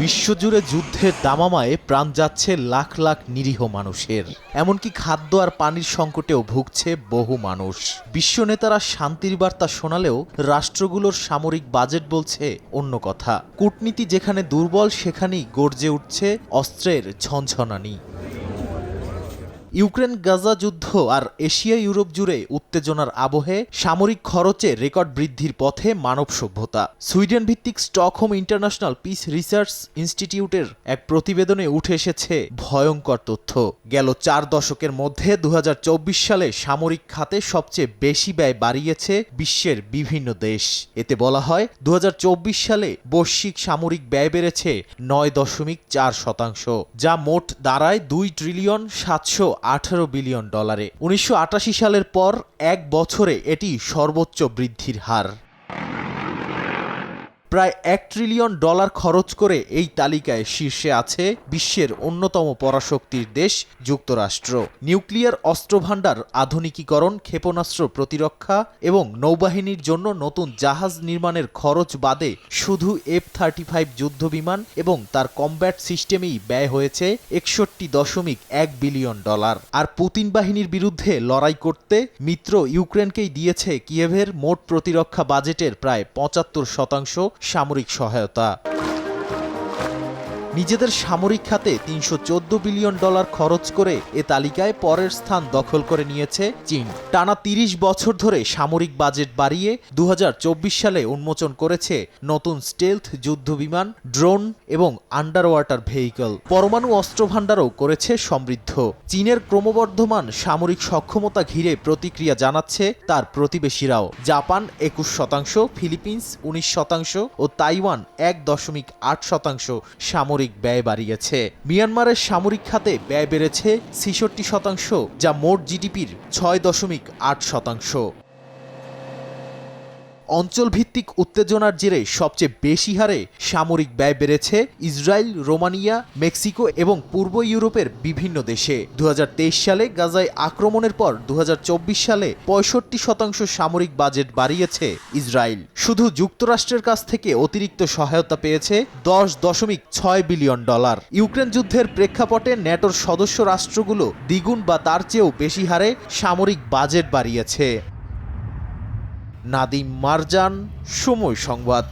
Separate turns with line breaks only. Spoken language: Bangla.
বিশ্বজুড়ে যুদ্ধের দামামায় প্রাণ যাচ্ছে লাখ লাখ নিরীহ মানুষের। এমনকি খাদ্য আর পানির সংকটেও ভুগছে বহু মানুষ। বিশ্ব নেতারা শান্তির বার্তা শোনালেও রাষ্ট্রগুলোর সামরিক বাজেট বলছে অন্য কথা। কূটনীতি যেখানে দুর্বল, সেখানেই গর্জে উঠছে অস্ত্রের ঝনঝনানি। ইউক্রেন গাজা যুদ্ধ আর এশিয়া ইউরোপ জুড়ে উত্তেজনার আবহে সামরিক খরচে রেকর্ড বৃদ্ধির পথে মানব সভ্যতা। সুইডেন ভিত্তিক স্টকহোম ইন্টারন্যাশনাল পিস রিসার্চ ইনস্টিটিউটের এক প্রতিবেদনে উঠে এসেছে ভয়ঙ্কর তথ্য। গেল 4 দশকের মধ্যে 2024 সালে সামরিক খাতে সবচেয়ে বেশি ব্যয় বাড়িয়েছে বিশ্বের বিভিন্ন দেশ। এতে বলা হয় 2024 সালে বৈশ্বিক সামরিক ব্যয় বেড়েছে 9.4%, যা মোট দাঁড়ায় $2,718 বিলিয়ন। 1988 সালের পর এক বছরে এটি সর্বোচ্চ বৃদ্ধির হার। প্রায় $1 ট্রিলিয়ন খরচ করে এই তালিকায় শীর্ষে আছে বিশ্বের অন্যতম পরাশক্তির দেশ যুক্তরাষ্ট্র। নিউক্লিয়ার অস্ত্রভাণ্ডার আধুনিকীকরণ, ক্ষেপণাস্ত্র প্রতিরক্ষা এবং নৌবাহিনীর জন্য নতুন জাহাজ নির্মাণের খরচ বাদে শুধু F-35 যুদ্ধবিমান এবং তার কমব্যাট সিস্টেমেই ব্যয় হয়েছে $61.1 বিলিয়ন। আর পুতিন বাহিনীর বিরুদ্ধে লড়াই করতে মিত্র ইউক্রেনকেই দিয়েছে কিয়েভের মোট প্রতিরক্ষা বাজেটের প্রায় 75% সামরিক সহায়তা। নিজেদের সামরিক খাতে $314 বিলিয়ন খরচ করে এ তালিকায় পরের স্থান দখল করে নিয়েছে চীন। টানা 30 বছর ধরে সামরিক বাজেট বাড়িয়ে 2024 সালে উন্মোচন করেছে নতুন স্টেলথ যুদ্ধবিমান, ড্রোন এবং আন্ডার ওয়াটার ভেহিকল। পরমাণু অস্ত্রভাণ্ডারও করেছে সমৃদ্ধ। চীনের ক্রমবর্ধমান সামরিক সক্ষমতা ঘিরে প্রতিক্রিয়া জানাচ্ছে তার প্রতিবেশীরাও। জাপান 21%, ফিলিপিন্স 19% ও তাইওয়ান 1.8% সামরিক ব্যয় বাড়িয়েছে। মিয়ানমারের সামরিক খাতে ব্যয় বেড়েছে 66%, যা মোট জিডিপির 6.8%। অঞ্চলভিত্তিক উত্তেজনার জেরে সবচেয়ে বেশি হারে সামরিক ব্যয় বেড়েছে ইসরায়েল, রোমানিয়া, মেক্সিকো এবং পূর্ব ইউরোপের বিভিন্ন দেশে। 2023 সালে গাজায় আক্রমণের পর 2024 সালে 65% সামরিক বাজেট বাড়িয়েছে ইসরায়েল। শুধু যুক্তরাষ্ট্রের কাছ থেকে অতিরিক্ত সহায়তা পেয়েছে $10.6 বিলিয়ন। ইউক্রেন যুদ্ধের প্রেক্ষাপটে ন্যাটোর সদস্য রাষ্ট্রগুলো দ্বিগুণ বা তার চেয়েও বেশি হারে সামরিক বাজেট বাড়িয়েছে। নাদিম মারজান, সময় সংবাদ।